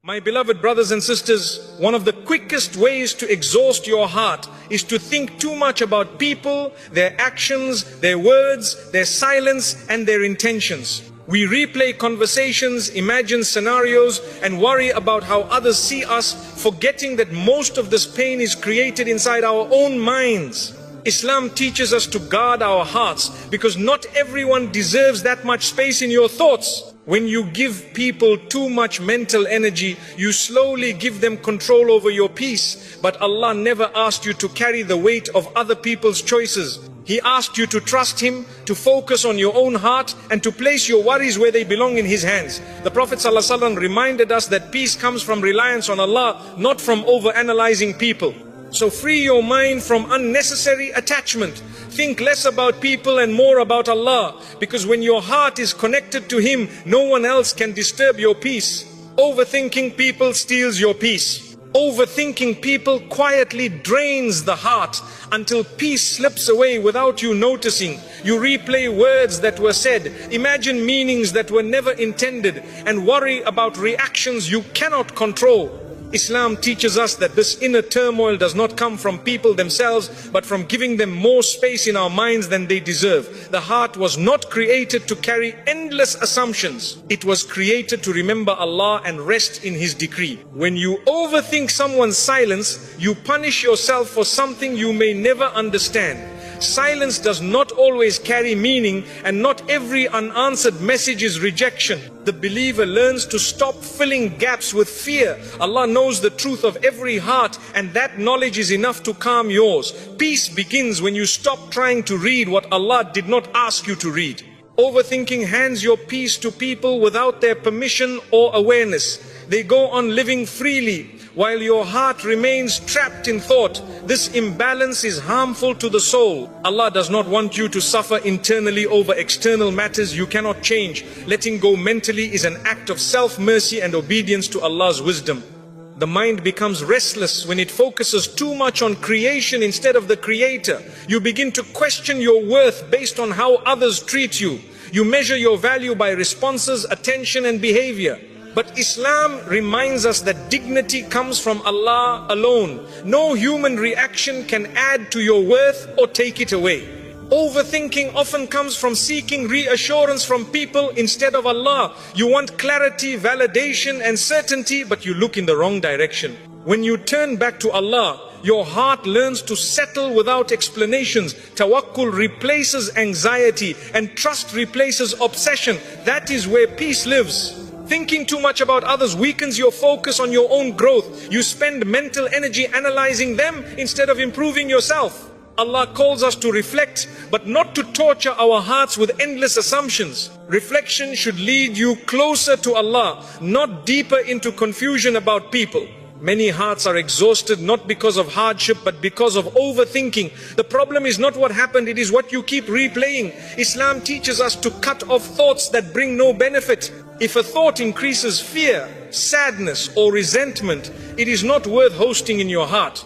My beloved brothers and sisters, one of the quickest ways to exhaust your heart is to think too much about people, their actions, their words, their silence, and their intentions. We replay conversations, imagine scenarios, and worry about how others see us, forgetting that most of this pain is created inside our own minds. Islam teaches us to guard our hearts because not everyone deserves that much space in your thoughts. When you give people too much mental energy, you slowly give them control over your peace. But Allah never asked you to carry the weight of other people's choices. He asked you to trust Him, to focus on your own heart, and to place your worries where they belong in His hands. The Prophet ﷺ reminded us that peace comes from reliance on Allah, not from overanalyzing people. So free your mind from unnecessary attachment. Think less about people and more about Allah, because when your heart is connected to Him, no one else can disturb your peace. Overthinking people steals your peace. Overthinking people quietly drains the heart until peace slips away without you noticing. You replay words that were said, imagine meanings that were never intended, and worry about reactions you cannot control. Islam teaches us that this inner turmoil does not come from people themselves, but from giving them more space in our minds than they deserve. The heart was not created to carry endless assumptions. It was created to remember Allah and rest in His decree. When you overthink someone's silence, you punish yourself for something you may never understand. Silence does not always carry meaning, and not every unanswered message is rejection. The believer learns to stop filling gaps with fear. Allah knows the truth of every heart, and that knowledge is enough to calm yours. Peace begins when you stop trying to read what Allah did not ask you to read. Overthinking hands your peace to people without their permission or awareness. They go on living freely while your heart remains trapped in thought. This imbalance is harmful to the soul. Allah does not want you to suffer internally over external matters you cannot change. Letting go mentally is an act of self-mercy and obedience to Allah's wisdom. The mind becomes restless when it focuses too much on creation instead of the Creator. You begin to question your worth based on how others treat you. You measure your value by responses, attention, and behavior. But Islam reminds us that dignity comes from Allah alone. No human reaction can add to your worth or take it away. Overthinking often comes from seeking reassurance from people instead of Allah. You want clarity, validation, and certainty, but you look in the wrong direction. When you turn back to Allah, your heart learns to settle without explanations. Tawakkul replaces anxiety, and trust replaces obsession. That is where peace lives. Thinking too much about others weakens your focus on your own growth. You spend mental energy analyzing them instead of improving yourself. Allah calls us to reflect, but not to torture our hearts with endless assumptions. Reflection should lead you closer to Allah, not deeper into confusion about people. Many hearts are exhausted not because of hardship but because of overthinking. The problem is not what happened, it is what you keep replaying. Islam teaches us to cut off thoughts that bring no benefit. If a thought increases fear, sadness, or resentment, it is not worth hosting in your heart.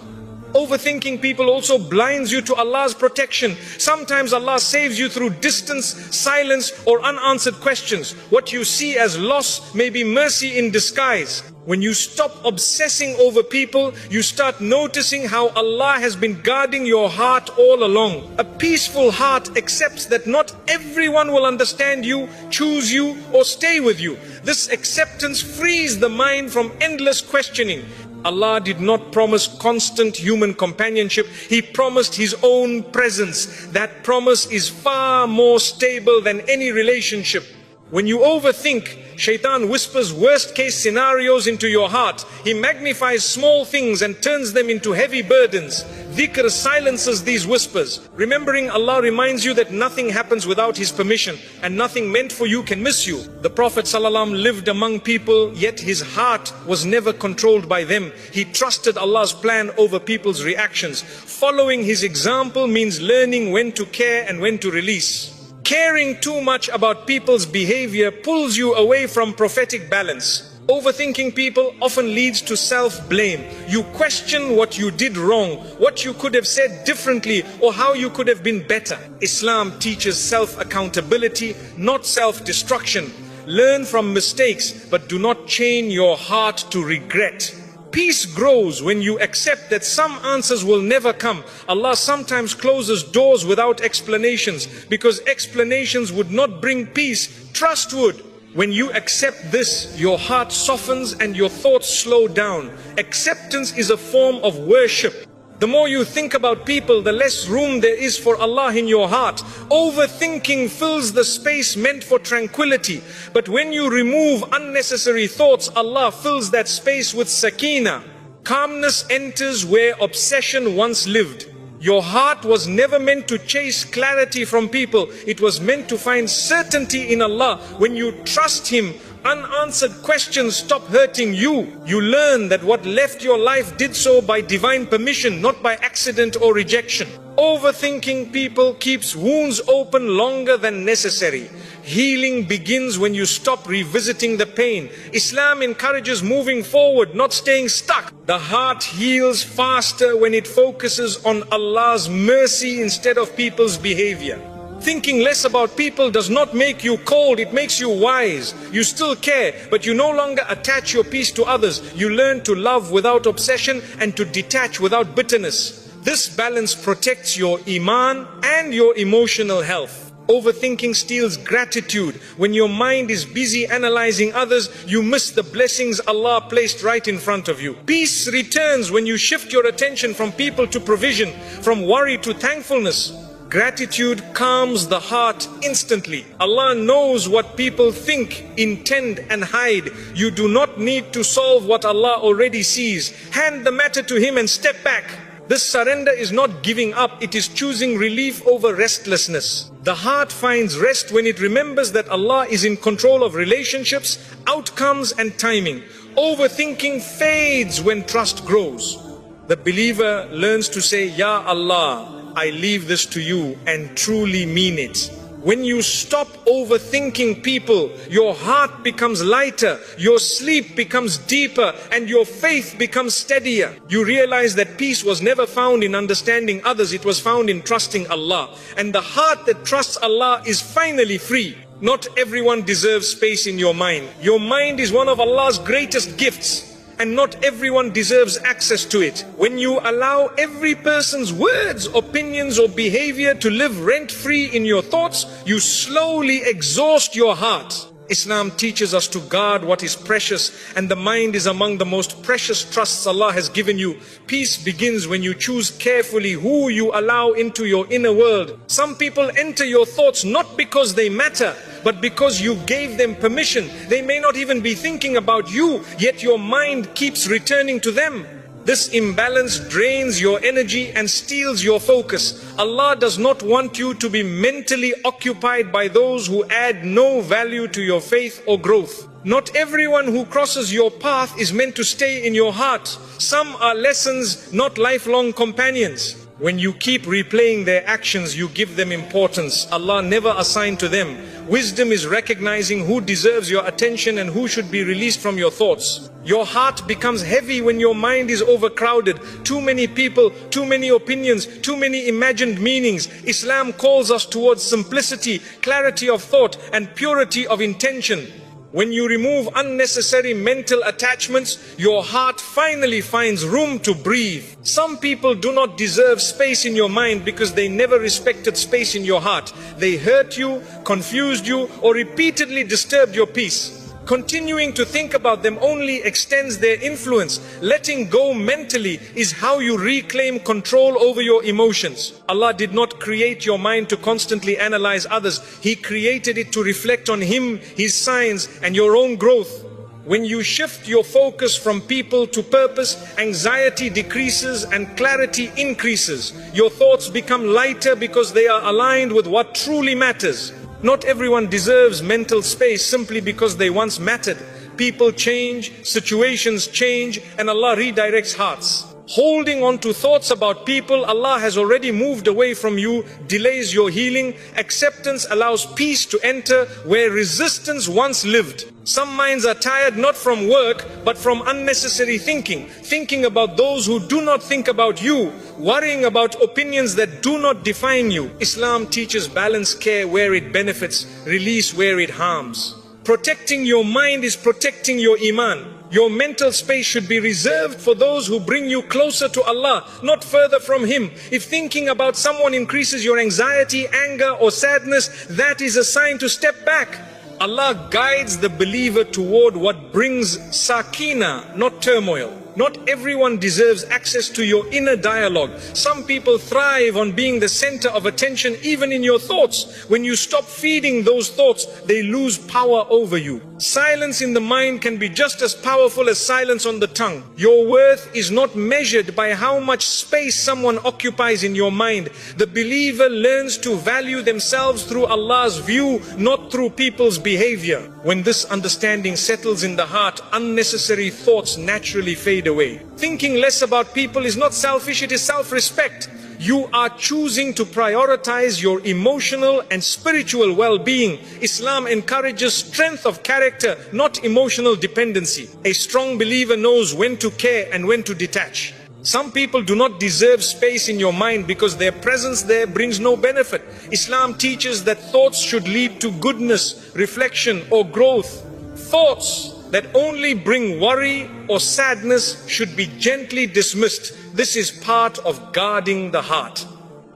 Overthinking people also blinds you to Allah's protection. Sometimes Allah saves you through distance, silence, or unanswered questions. What you see as loss may be mercy in disguise. When you stop obsessing over people, you start noticing how Allah has been guarding your heart all along. A peaceful heart accepts that not everyone will understand you, choose you, or stay with you. This acceptance frees the mind from endless questioning. Allah did not promise constant human companionship. He promised His own presence. That promise is far more stable than any relationship. When you overthink, Shaitan whispers worst-case scenarios into your heart. He magnifies small things and turns them into heavy burdens. Dhikr silences these whispers. Remembering Allah reminds you that nothing happens without His permission, and nothing meant for you can miss you. The Prophet ﷺ lived among people, yet his heart was never controlled by them. He trusted Allah's plan over people's reactions. Following His example means learning when to care and when to release. Caring too much about people's behavior pulls you away from prophetic balance. Overthinking people often leads to self-blame. You question what you did wrong, what you could have said differently, or how you could have been better. Islam teaches self-accountability, not self-destruction. Learn from mistakes, but do not chain your heart to regret. Peace grows when you accept that some answers will never come. Allah sometimes closes doors without explanations, because explanations would not bring peace. Trust would. When you accept this, your heart softens and your thoughts slow down. Acceptance is a form of worship. The more you think about people, the less room there is for Allah in your heart. Overthinking fills the space meant for tranquility. But when you remove unnecessary thoughts, Allah fills that space with sakina. Calmness enters where obsession once lived. Your heart was never meant to chase clarity from people. It was meant to find certainty in Allah. When you trust Him, unanswered questions stop hurting you. You learn that what left your life did so by divine permission, not by accident or rejection. Overthinking people keeps wounds open longer than necessary. Healing begins when you stop revisiting the pain. Islam encourages moving forward, not staying stuck. The heart heals faster when it focuses on Allah's mercy instead of people's behavior. Thinking less about people does not make you cold, it makes you wise. You still care, but you no longer attach your peace to others. You learn to love without obsession and to detach without bitterness. This balance protects your iman and your emotional health. Overthinking steals gratitude. When your mind is busy analyzing others, you miss the blessings Allah placed right in front of you. Peace returns when you shift your attention from people to provision, from worry to thankfulness. Gratitude calms the heart instantly. Allah knows what people think, intend and hide. You do not need to solve what Allah already sees. Hand the matter to Him and step back. This surrender is not giving up, it is choosing relief over restlessness. The heart finds rest when it remembers that Allah is in control of relationships, outcomes and timing. Overthinking fades when trust grows. The believer learns to say, Ya Allah, I leave this to you, and truly mean it. When you stop overthinking people, your heart becomes lighter, your sleep becomes deeper, and your faith becomes steadier. You realize that peace was never found in understanding others, it was found in trusting Allah. And the heart that trusts Allah is finally free. Not everyone deserves space in your mind. Your mind is one of Allah's greatest gifts, and not everyone deserves access to it. When you allow every person's words, opinions or behavior to live rent-free in your thoughts, you slowly exhaust your heart. Islam teaches us to guard what is precious, and the mind is among the most precious trusts Allah has given you. Peace begins when you choose carefully who you allow into your inner world. Some people enter your thoughts not because they matter, but because you gave them permission. They may not even be thinking about you, yet your mind keeps returning to them. This imbalance drains your energy and steals your focus. Allah does not want you to be mentally occupied by those who add no value to your faith or growth. Not everyone who crosses your path is meant to stay in your heart. Some are lessons, not lifelong companions. When you keep replaying their actions, you give them importance Allah never assigned to them. Wisdom is recognizing who deserves your attention and who should be released from your thoughts. Your heart becomes heavy when your mind is overcrowded. Too many people, too many opinions, too many imagined meanings. Islam calls us towards simplicity, clarity of thought and purity of intention. When you remove unnecessary mental attachments, your heart finally finds room to breathe. Some people do not deserve space in your mind because they never respected space in your heart. They hurt you, confused you, or repeatedly disturbed your peace. Continuing to think about them only extends their influence. Letting go mentally is how you reclaim control over your emotions. Allah did not create your mind to constantly analyze others. He created it to reflect on Him, His signs, and your own growth. When you shift your focus from people to purpose, anxiety decreases and clarity increases. Your thoughts become lighter because they are aligned with what truly matters. Not everyone deserves mental space simply because they once mattered. People change, situations change, and Allah redirects hearts. Holding on to thoughts about people Allah has already moved away from you delays your healing. Acceptance allows peace to enter where resistance once lived. Some minds are tired not from work but from unnecessary thinking. Thinking about those who do not think about you. Worrying about opinions that do not define you. Islam teaches balance care where it benefits, release where it harms. Protecting your mind is protecting your iman. Your mental space should be reserved for those who bring you closer to Allah, not further from Him. If thinking about someone increases your anxiety, anger or sadness, that is a sign to step back. Allah guides the believer toward what brings sakina, not turmoil. Not everyone deserves access to your inner dialogue. Some people thrive on being the center of attention even in your thoughts. When you stop feeding those thoughts, they lose power over you. Silence in the mind can be just as powerful as silence on the tongue. Your worth is not measured by how much space someone occupies in your mind. The believer learns to value themselves through Allah's view, not through people's behavior. When this understanding settles in the heart, unnecessary thoughts naturally fade away. Thinking less about people is not selfish, it is self-respect. You are choosing to prioritize your emotional and spiritual well-being. Islam encourages strength of character, not emotional dependency. A strong believer knows when to care and when to detach. Some people do not deserve space in your mind because their presence there brings no benefit. Islam teaches that thoughts should lead to goodness, reflection or growth. Thoughts that only bring worry or sadness should be gently dismissed. This is part of guarding the heart.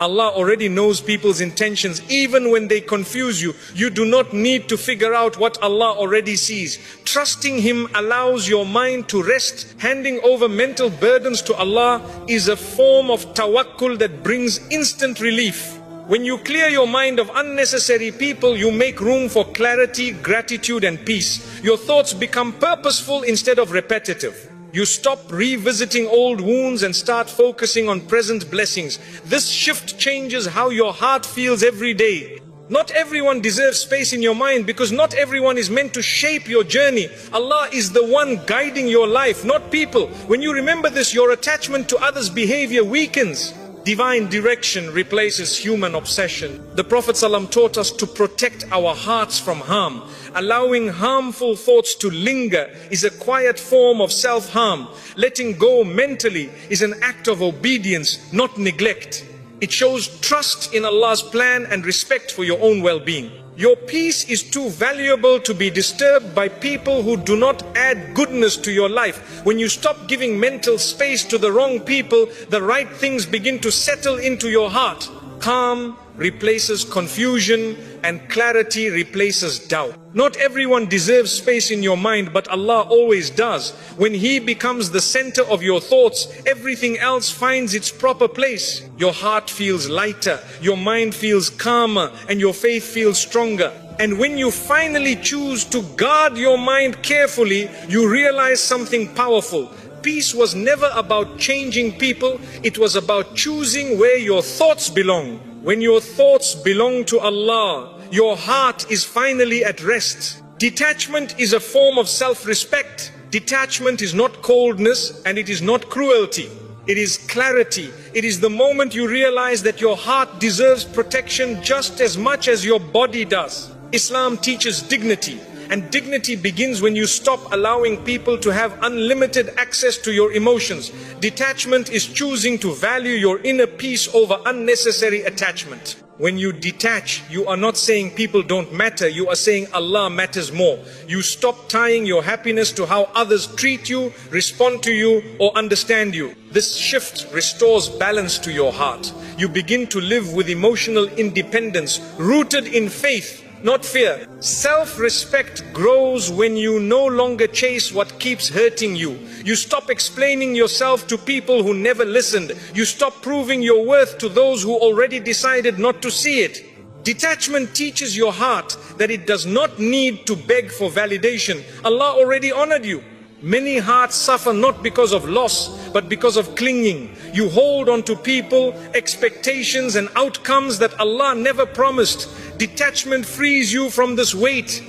Allah already knows people's intentions even when they confuse you. You do not need to figure out what Allah already sees. Trusting Him allows your mind to rest. Handing over mental burdens to Allah is a form of tawakkul that brings instant relief. When you clear your mind of unnecessary people, you make room for clarity, gratitude and peace. Your thoughts become purposeful instead of repetitive. You stop revisiting old wounds and start focusing on present blessings. This shift changes how your heart feels every day. Not everyone deserves space in your mind because not everyone is meant to shape your journey. Allah is the one guiding your life, not people. When you remember this, your attachment to others' behavior weakens. Divine direction replaces human obsession. The Prophet ﷺ taught us to protect our hearts from harm. Allowing harmful thoughts to linger is a quiet form of self-harm. Letting go mentally is an act of obedience, not neglect. It shows trust in Allah's plan and respect for your own well-being. Your peace is too valuable to be disturbed by people who do not add goodness to your life. When you stop giving mental space to the wrong people, the right things begin to settle into your heart. Calm replaces confusion and clarity replaces doubt. Not everyone deserves space in your mind, but Allah always does. When He becomes the center of your thoughts, everything else finds its proper place. Your heart feels lighter, your mind feels calmer, and your faith feels stronger. And when you finally choose to guard your mind carefully, you realize something powerful. Peace was never about changing people, it was about choosing where your thoughts belong. When your thoughts belong to Allah, your heart is finally at rest. Detachment is a form of self-respect. Detachment is not coldness and it is not cruelty. It is clarity. It is the moment you realize that your heart deserves protection just as much as your body does. Islam teaches dignity. And dignity begins when you stop allowing people to have unlimited access to your emotions. Detachment is choosing to value your inner peace over unnecessary attachment. When you detach, you are not saying people don't matter, you are saying Allah matters more. You stop tying your happiness to how others treat you, respond to you, or understand you. This shift restores balance to your heart. You begin to live with emotional independence, rooted in faith, not fear. Self-respect grows when you no longer chase what keeps hurting you. You stop explaining yourself to people who never listened. You stop proving your worth to those who already decided not to see it. Detachment teaches your heart that it does not need to beg for validation. Allah already honored you. Many hearts suffer not because of loss, but because of clinging. You hold on to people, expectations and outcomes that Allah never promised. Detachment frees you from this weight.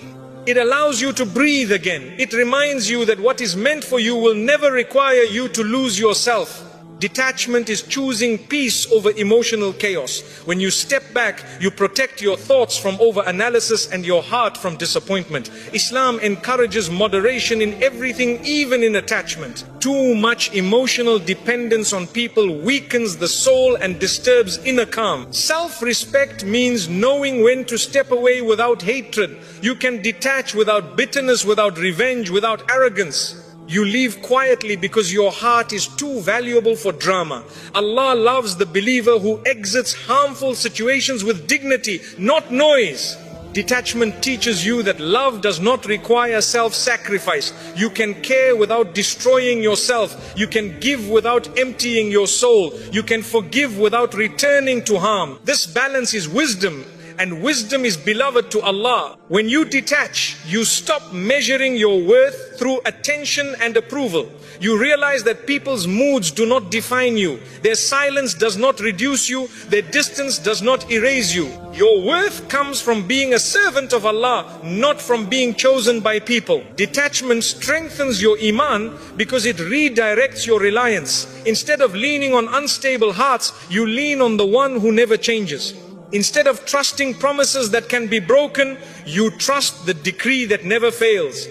It allows you to breathe again. It reminds you that what is meant for you will never require you to lose yourself. Detachment is choosing peace over emotional chaos. When you step back, you protect your thoughts from over-analysis and your heart from disappointment. Islam encourages moderation in everything, even in attachment. Too much emotional dependence on people weakens the soul and disturbs inner calm. Self-respect means knowing when to step away without hatred. You can detach without bitterness, without revenge, without arrogance. You leave quietly because your heart is too valuable for drama. Allah loves the believer who exits harmful situations with dignity, not noise. Detachment teaches you that love does not require self-sacrifice. You can care without destroying yourself. You can give without emptying your soul. You can forgive without returning to harm. This balance is wisdom, and wisdom is beloved to Allah. When you detach, you stop measuring your worth through attention and approval. You realize that people's moods do not define you. Their silence does not reduce you. Their distance does not erase you. Your worth comes from being a servant of Allah, not from being chosen by people. Detachment strengthens your iman because it redirects your reliance. Instead of leaning on unstable hearts, you lean on the one who never changes. Instead of trusting promises that can be broken, you trust the decree that never fails.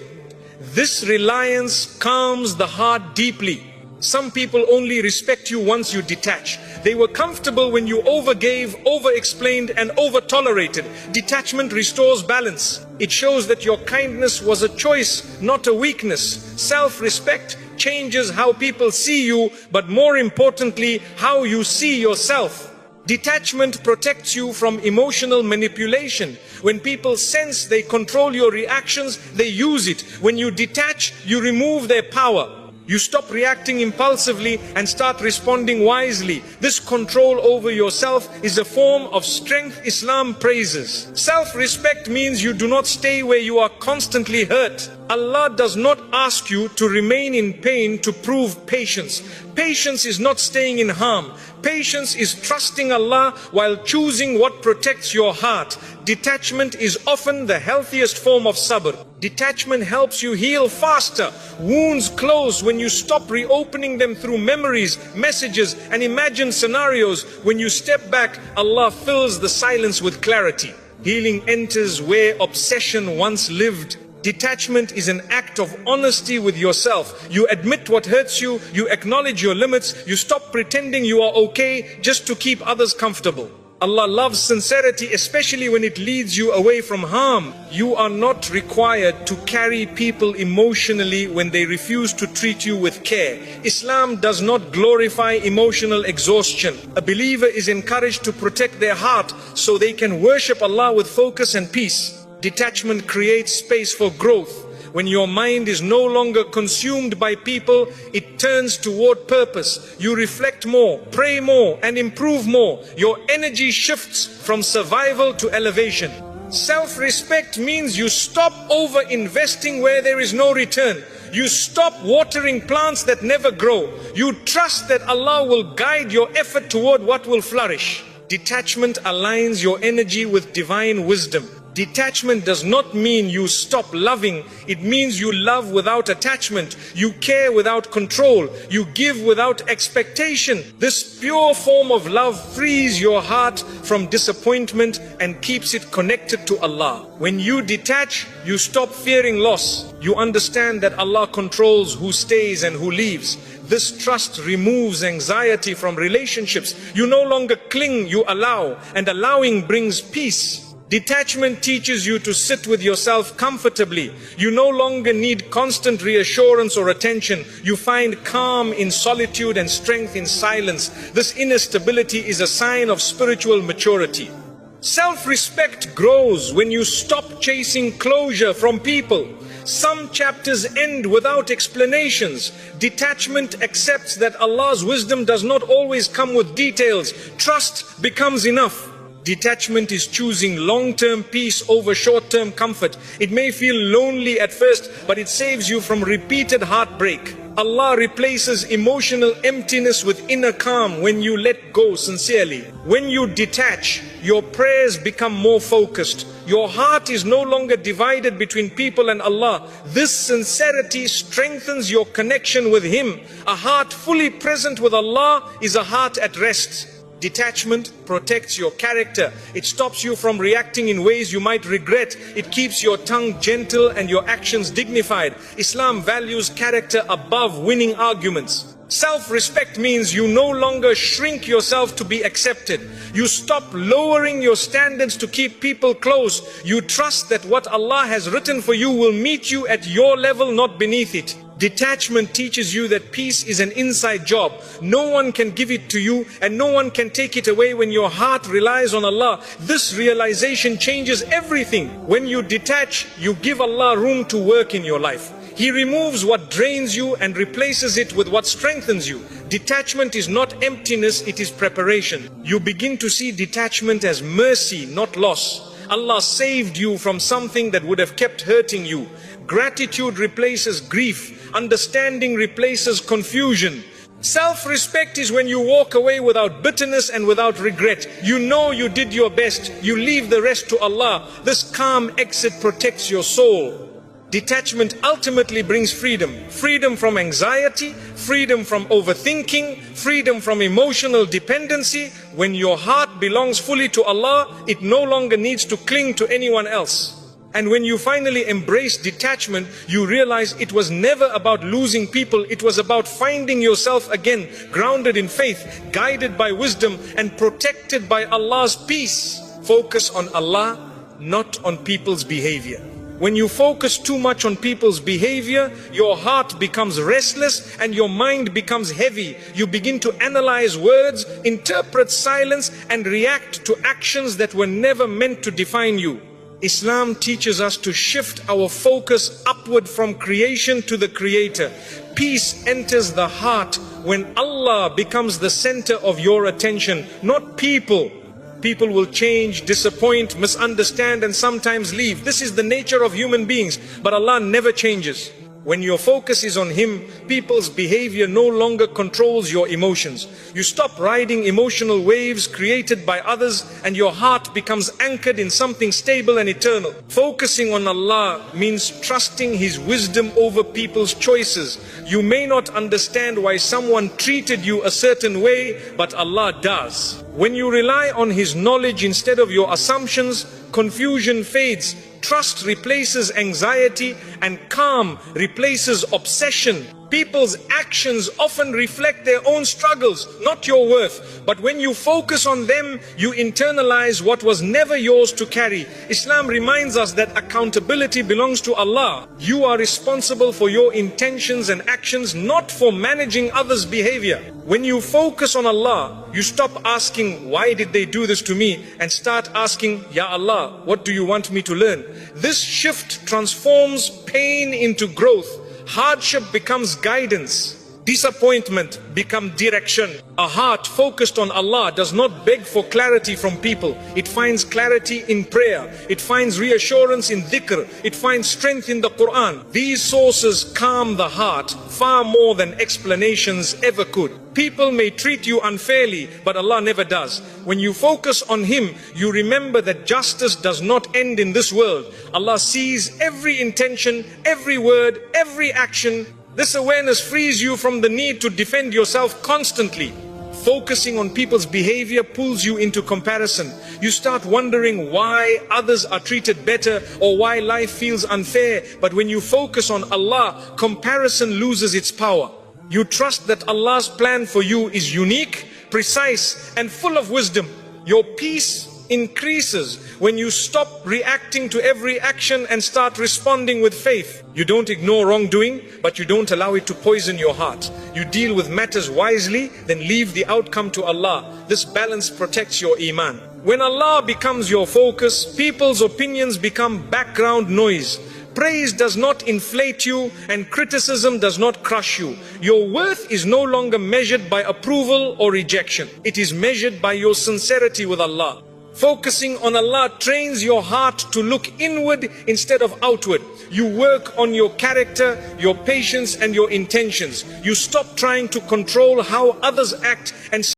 This reliance calms the heart deeply. Some people only respect you once you detach. They were comfortable when you overgave, over-explained, and over-tolerated. Detachment restores balance. It shows that your kindness was a choice, not a weakness. Self-respect changes how people see you, but more importantly, how you see yourself. Detachment protects you from emotional manipulation. When people sense they control your reactions, they use it. When you detach, you remove their power. You stop reacting impulsively and start responding wisely. This control over yourself is a form of strength Islam praises. Self-respect means you do not stay where you are constantly hurt. Allah does not ask you to remain in pain to prove patience. Patience is not staying in harm. Patience is trusting Allah while choosing what protects your heart. Detachment is often the healthiest form of sabr. Detachment helps you heal faster. Wounds close when you stop reopening them through memories, messages, and imagined scenarios. When you step back, Allah fills the silence with clarity. Healing enters where obsession once lived. Detachment is an act of honesty with yourself. You admit what hurts you, you acknowledge your limits, you stop pretending you are okay just to keep others comfortable. Allah loves sincerity, especially when it leads you away from harm. You are not required to carry people emotionally when they refuse to treat you with care. Islam does not glorify emotional exhaustion. A believer is encouraged to protect their heart so they can worship Allah with focus and peace. Detachment creates space for growth. When your mind is no longer consumed by people, it turns toward purpose. You reflect more, pray more, and improve more. Your energy shifts from survival to elevation. Self-respect means you stop over-investing where there is no return. You stop watering plants that never grow. You trust that Allah will guide your effort toward what will flourish. Detachment aligns your energy with divine wisdom. Detachment does not mean you stop loving. It means you love without attachment. You care without control. You give without expectation. This pure form of love frees your heart from disappointment and keeps it connected to Allah. When you detach, you stop fearing loss. You understand that Allah controls who stays and who leaves. This trust removes anxiety from relationships. You no longer cling, you allow, and allowing brings peace. Detachment teaches you to sit with yourself comfortably. You no longer need constant reassurance or attention. You find calm in solitude and strength in silence. This inner stability is a sign of spiritual maturity. Self-respect grows when you stop chasing closure from people. Some chapters end without explanations. Detachment accepts that Allah's wisdom does not always come with details. Trust becomes enough. Detachment is choosing long-term peace over short-term comfort. It may feel lonely at first, but it saves you from repeated heartbreak. Allah replaces emotional emptiness with inner calm when you let go sincerely. When you detach, your prayers become more focused. Your heart is no longer divided between people and Allah. This sincerity strengthens your connection with Him. A heart fully present with Allah is a heart at rest. Detachment protects your character. It stops you from reacting in ways you might regret. It keeps your tongue gentle and your actions dignified. Islam values character above winning arguments. Self-respect means you no longer shrink yourself to be accepted. You stop lowering your standards to keep people close. You trust that what Allah has written for you will meet you at your level, not beneath it. Detachment teaches you that peace is an inside job. No one can give it to you and no one can take it away when your heart relies on Allah. This realization changes everything. When you detach, you give Allah room to work in your life. He removes what drains you and replaces it with what strengthens you. Detachment is not emptiness, it is preparation. You begin to see detachment as mercy, not loss. Allah saved you from something that would have kept hurting you. Gratitude replaces grief. Understanding replaces confusion. Self-respect is when you walk away without bitterness and without regret. You know you did your best. You leave the rest to Allah. This calm exit protects your soul. Detachment ultimately brings freedom. Freedom from anxiety, freedom from overthinking, freedom from emotional dependency. When your heart belongs fully to Allah, it no longer needs to cling to anyone else. And when you finally embrace detachment, you realize it was never about losing people. It was about finding yourself again, grounded in faith, guided by wisdom, and protected by Allah's peace. Focus on Allah, not on people's behavior. When you focus too much on people's behavior, your heart becomes restless and your mind becomes heavy. You begin to analyze words, interpret silence, and react to actions that were never meant to define you. Islam teaches us to shift our focus upward from creation to the Creator. Peace enters the heart when Allah becomes the center of your attention, not people. People will change, disappoint, misunderstand, and sometimes leave. This is the nature of human beings, but Allah never changes. When your focus is on Him, people's behavior no longer controls your emotions. You stop riding emotional waves created by others and your heart becomes anchored in something stable and eternal. Focusing on Allah means trusting His wisdom over people's choices. You may not understand why someone treated you a certain way, but Allah does. When you rely on His knowledge instead of your assumptions, confusion fades. Trust replaces anxiety and calm replaces obsession. People's actions often reflect their own struggles, not your worth. But when you focus on them, you internalize what was never yours to carry. Islam reminds us that accountability belongs to Allah. You are responsible for your intentions and actions, not for managing others' behavior. When you focus on Allah, you stop asking, why did they do this to me? And start asking, Ya Allah, what do you want me to learn? This shift transforms pain into growth. Hardship becomes guidance. Disappointment becomes direction. A heart focused on Allah does not beg for clarity from people. It finds clarity in prayer. It finds reassurance in dhikr. It finds strength in the Quran. These sources calm the heart far more than explanations ever could. People may treat you unfairly, but Allah never does. When you focus on Him, you remember that justice does not end in this world. Allah sees every intention, every word, every action. This awareness frees you from the need to defend yourself constantly. Focusing on people's behavior pulls you into comparison. You start wondering why others are treated better or why life feels unfair. But when you focus on Allah, comparison loses its power. You trust that Allah's plan for you is unique, precise, and full of wisdom. Your peace increases when you stop reacting to every action and start responding with faith. You don't ignore wrongdoing, but you don't allow it to poison your heart. You deal with matters wisely, then leave the outcome to Allah. This balance protects your iman. When Allah becomes your focus, people's opinions become background noise. Praise does not inflate you and criticism does not crush you. Your worth is no longer measured by approval or rejection. It is measured by your sincerity with Allah. Focusing on Allah trains your heart to look inward instead of outward. You work on your character, your patience and your intentions. You stop trying to control how others act and